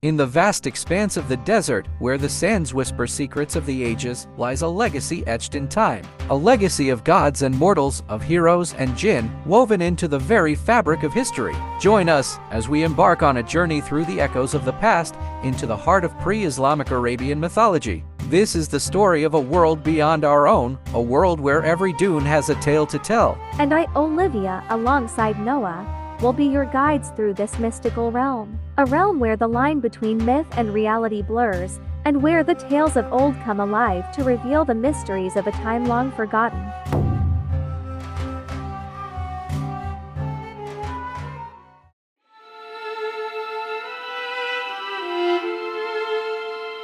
In the vast expanse of the desert, where the sands whisper secrets of the ages, lies a legacy etched in time. A legacy of gods and mortals, of heroes and jinn, woven into the very fabric of history. Join us as we embark on a journey through the echoes of the past into the heart of pre-Islamic Arabian mythology. This is the story of a world beyond our own, a world where every dune has a tale to tell. And I, Olivia, alongside Noah, will be your guides through this mystical realm. A realm where the line between myth and reality blurs, and where the tales of old come alive to reveal the mysteries of a time long forgotten.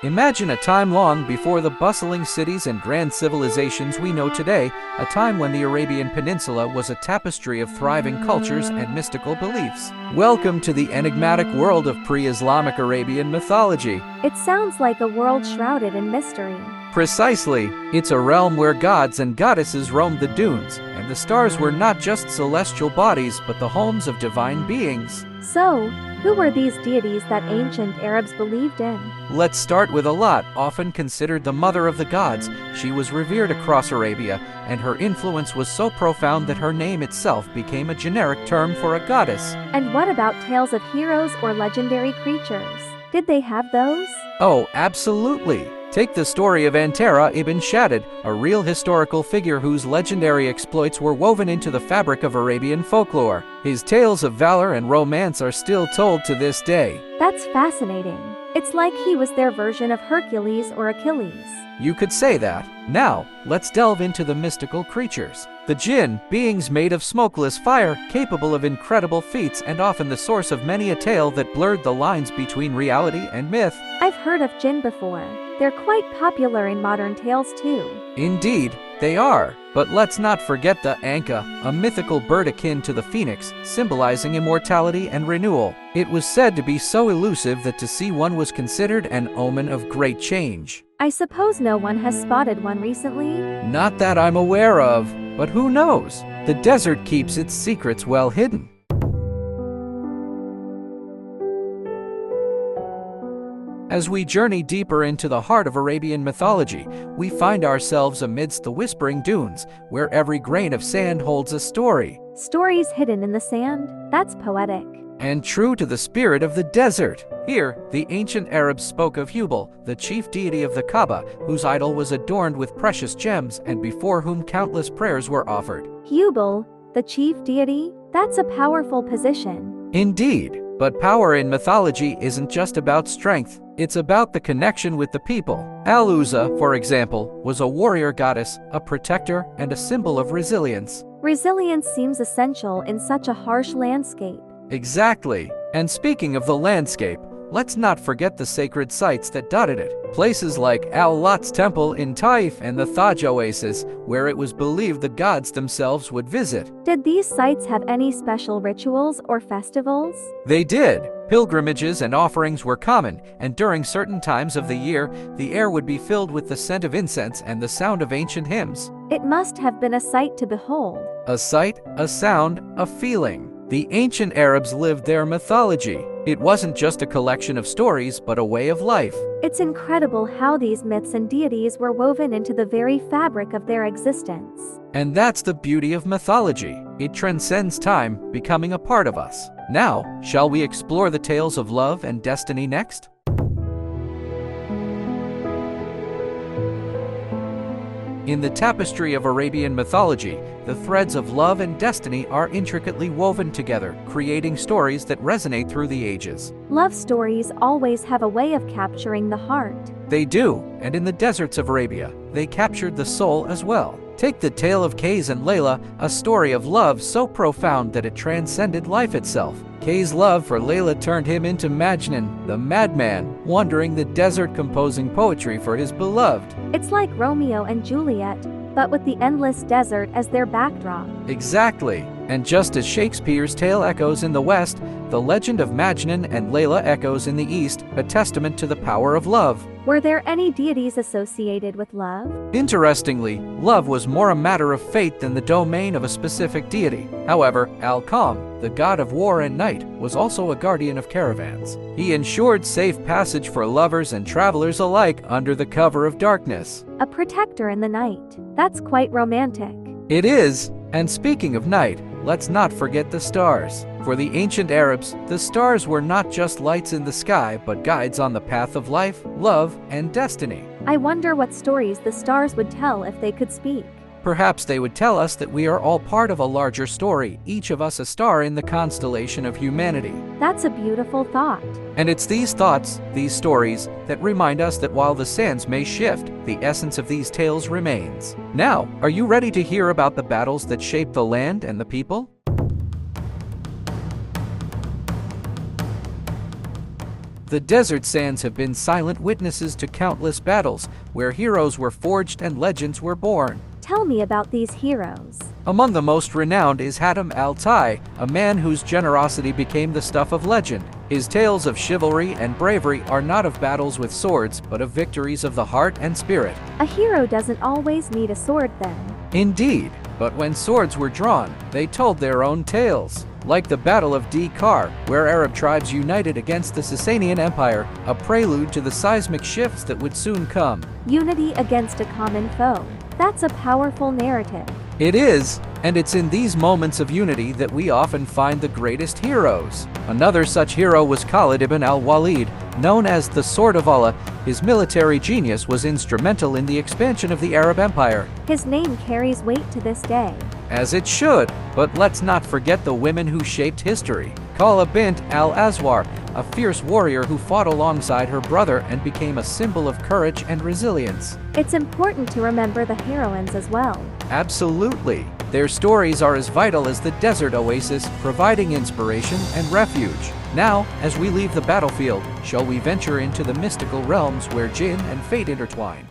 Imagine a time long before the bustling cities and grand civilizations we know today, a time when the Arabian Peninsula was a tapestry of thriving cultures and mystical beliefs. Welcome to the enigmatic world of pre-Islamic Arabian mythology. It sounds like a world shrouded in mystery. Precisely, it's a realm where gods and goddesses roamed the dunes, and the stars were not just celestial bodies but the homes of divine beings. So, who were these deities that ancient Arabs believed in? Let's start with Alat, often considered the mother of the gods. She was revered across Arabia, and her influence was so profound that her name itself became a generic term for a goddess. And what about tales of heroes or legendary creatures? Did they have those? Oh, absolutely. Take the story of Antara ibn Shaddad, a real historical figure whose legendary exploits were woven into the fabric of Arabian folklore. His tales of valor and romance are still told to this day. That's fascinating. It's like he was their version of Hercules or Achilles. You could say that. Now, let's delve into the mystical creatures. The jinn, beings made of smokeless fire, capable of incredible feats and often the source of many a tale that blurred the lines between reality and myth. I've heard of jinn before. They're quite popular in modern tales too. Indeed, they are. But let's not forget the Anka, a mythical bird akin to the phoenix, symbolizing immortality and renewal. It was said to be so elusive that to see one was considered an omen of great change. I suppose no one has spotted one recently? Not that I'm aware of, but who knows? The desert keeps its secrets well hidden. As we journey deeper into the heart of Arabian mythology, we find ourselves amidst the whispering dunes, where every grain of sand holds a story. Stories hidden in the sand? That's poetic. And true to the spirit of the desert. Here, the ancient Arabs spoke of Hubal, the chief deity of the Kaaba, whose idol was adorned with precious gems and before whom countless prayers were offered. Hubal, the chief deity? That's a powerful position. Indeed, but power in mythology isn't just about strength. It's about the connection with the people. Al-Uzza, for example, was a warrior goddess, a protector, and a symbol of resilience. Resilience seems essential in such a harsh landscape. Exactly. And speaking of the landscape, let's not forget the sacred sites that dotted it. Places like Al-Lat's temple in Taif and the Thaj oasis, where it was believed the gods themselves would visit. Did these sites have any special rituals or festivals? They did. Pilgrimages and offerings were common, and during certain times of the year, the air would be filled with the scent of incense and the sound of ancient hymns. It must have been a sight to behold. A sight, a sound, a feeling. The ancient Arabs lived their mythology. It wasn't just a collection of stories, but a way of life. It's incredible how these myths and deities were woven into the very fabric of their existence. And that's the beauty of mythology. It transcends time, becoming a part of us. Now, shall we explore the tales of love and destiny next? In the tapestry of Arabian mythology, the threads of love and destiny are intricately woven together, creating stories that resonate through the ages. Love stories always have a way of capturing the heart. They do, and in the deserts of Arabia, they captured the soul as well. Take the tale of Kay's and Layla, a story of love so profound that it transcended life itself. Kay's love for Layla turned him into Majnun, the madman, wandering the desert composing poetry for his beloved. It's like Romeo and Juliet, but with the endless desert as their backdrop. Exactly. And just as Shakespeare's tale echoes in the West, the legend of Majnun and Layla echoes in the East, a testament to the power of love. Were there any deities associated with love? Interestingly, love was more a matter of fate than the domain of a specific deity. However, Al-Qam, the god of war and night, was also a guardian of caravans. He ensured safe passage for lovers and travelers alike under the cover of darkness. A protector in the night. That's quite romantic. It is. And speaking of night, let's not forget the stars. For the ancient Arabs, the stars were not just lights in the sky, but guides on the path of life, love, and destiny. I wonder what stories the stars would tell if they could speak. Perhaps they would tell us that we are all part of a larger story, each of us a star in the constellation of humanity. That's a beautiful thought. And it's these thoughts, these stories, that remind us that while the sands may shift, the essence of these tales remains. Now, are you ready to hear about the battles that shape the land and the people? The desert sands have been silent witnesses to countless battles, where heroes were forged and legends were born. Tell me about these heroes. Among the most renowned is Hatem al-Tai, a man whose generosity became the stuff of legend. His tales of chivalry and bravery are not of battles with swords, but of victories of the heart and spirit. A hero doesn't always need a sword then. Indeed, but when swords were drawn, they told their own tales. Like the Battle of Kar, where Arab tribes united against the Sasanian Empire, a prelude to the seismic shifts that would soon come. Unity against a common foe. That's a powerful narrative. It is, and it's in these moments of unity that we often find the greatest heroes. Another such hero was Khalid ibn al-Walid, known as the Sword of Allah. His military genius was instrumental in the expansion of the Arab Empire. His name carries weight to this day. As it should, but let's not forget the women who shaped history. Khala bint al-Azwar, a fierce warrior who fought alongside her brother and became a symbol of courage and resilience. It's important to remember the heroines as well. Absolutely. Their stories are as vital as the desert oasis, providing inspiration and refuge. Now, as we leave the battlefield, shall we venture into the mystical realms where Jinn and fate intertwine?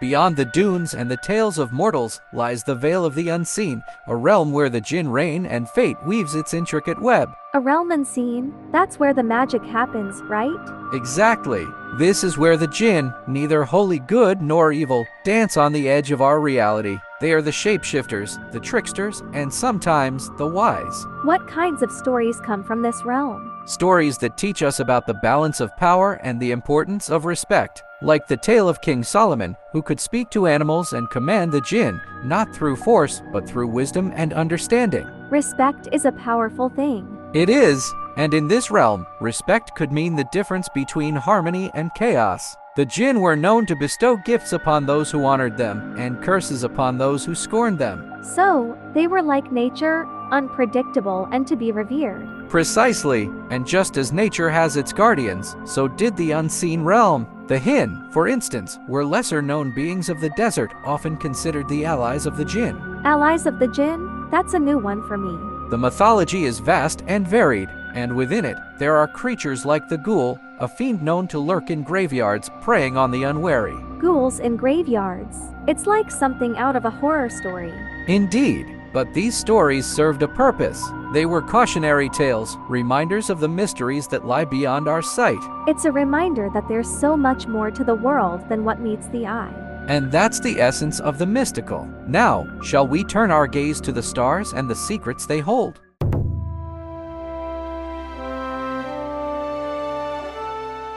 Beyond the dunes and the tales of mortals lies the veil of the unseen, a realm where the Jinn reign and fate weaves its intricate web. A realm unseen? That's where the magic happens, right? Exactly. This is where the Jinn, neither wholly good nor evil, dance on the edge of our reality. They are the shapeshifters, the tricksters, and sometimes the wise. What kinds of stories come from this realm? Stories that teach us about the balance of power and the importance of respect. Like the tale of King Solomon, who could speak to animals and command the Jinn, not through force, but through wisdom and understanding. Respect is a powerful thing. It is, and in this realm, respect could mean the difference between harmony and chaos. The Jinn were known to bestow gifts upon those who honored them, and curses upon those who scorned them. So, they were like nature, unpredictable and to be revered. Precisely, and just as nature has its guardians, so did the unseen realm. The Jinn, for instance, were lesser-known beings of the desert, often considered the allies of the Jinn. Allies of the Jinn? That's a new one for me. The mythology is vast and varied, and within it, there are creatures like the ghoul, a fiend known to lurk in graveyards, preying on the unwary. Ghouls in graveyards. It's like something out of a horror story. Indeed, but these stories served a purpose. They were cautionary tales, reminders of the mysteries that lie beyond our sight. It's a reminder that there's so much more to the world than what meets the eye. And that's the essence of the mystical. Now, shall we turn our gaze to the stars and the secrets they hold?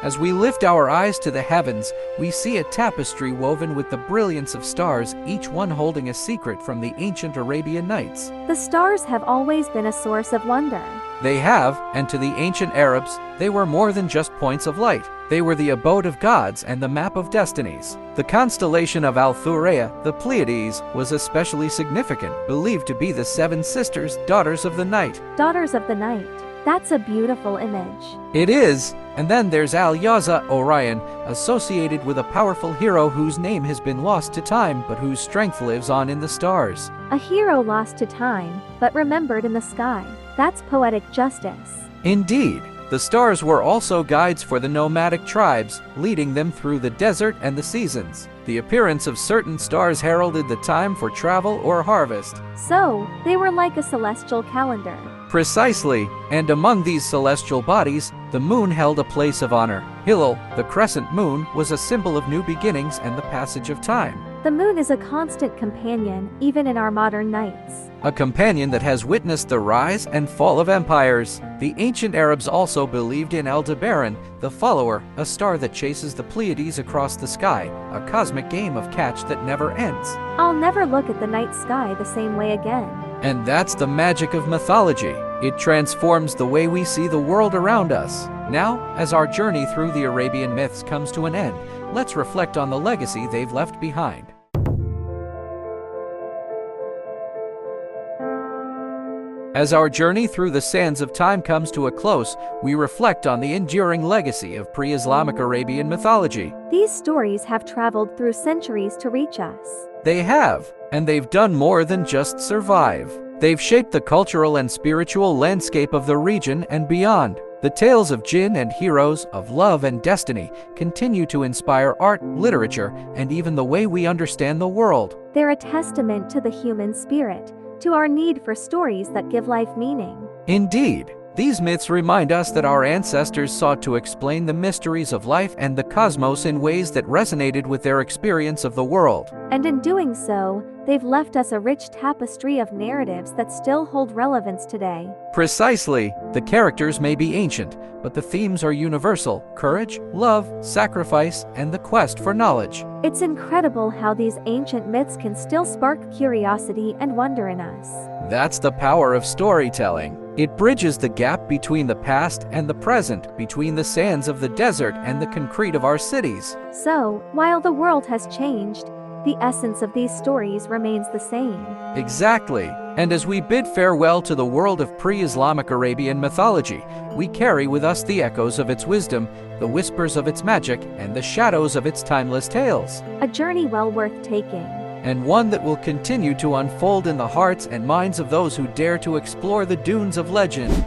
As we lift our eyes to the heavens, we see a tapestry woven with the brilliance of stars, each one holding a secret from the ancient Arabian Nights. The stars have always been a source of wonder. They have, and to the ancient Arabs, they were more than just points of light. They were the abode of gods and the map of destinies. The constellation of Al-Thuraya, the Pleiades, was especially significant, believed to be the seven sisters, daughters of the night. Daughters of the night. That's a beautiful image. It is. And then there's Al-Yaza Orion, associated with a powerful hero whose name has been lost to time, but whose strength lives on in the stars. A hero lost to time, but remembered in the sky. That's poetic justice. Indeed. The stars were also guides for the nomadic tribes, leading them through the desert and the seasons. The appearance of certain stars heralded the time for travel or harvest. So, they were like a celestial calendar. Precisely, and among these celestial bodies, the moon held a place of honor. Hillel, the crescent moon, was a symbol of new beginnings and the passage of time. The moon is a constant companion, even in our modern nights. A companion that has witnessed the rise and fall of empires. The ancient Arabs also believed in Aldebaran, the follower, a star that chases the Pleiades across the sky, a cosmic game of catch that never ends. I'll never look at the night sky the same way again. And that's the magic of mythology. It transforms the way we see the world around us. Now, as our journey through the Arabian myths comes to an end, let's reflect on the legacy they've left behind. As our journey through the sands of time comes to a close, we reflect on the enduring legacy of pre-Islamic Arabian mythology. These stories have traveled through centuries to reach us. They have, and they've done more than just survive. They've shaped the cultural and spiritual landscape of the region and beyond. The tales of jinn and heroes, of love and destiny, continue to inspire art, literature, and even the way we understand the world. They're a testament to the human spirit, to our need for stories that give life meaning. Indeed, these myths remind us that our ancestors sought to explain the mysteries of life and the cosmos in ways that resonated with their experience of the world. And in doing so, they've left us a rich tapestry of narratives that still hold relevance today. Precisely, the characters may be ancient, but the themes are universal: courage, love, sacrifice, and the quest for knowledge. It's incredible how these ancient myths can still spark curiosity and wonder in us. That's the power of storytelling. It bridges the gap between the past and the present, between the sands of the desert and the concrete of our cities. So, while the world has changed, the essence of these stories remains the same. Exactly. And as we bid farewell to the world of pre-Islamic Arabian mythology, we carry with us the echoes of its wisdom, the whispers of its magic, and the shadows of its timeless tales. A journey well worth taking. And one that will continue to unfold in the hearts and minds of those who dare to explore the dunes of legend.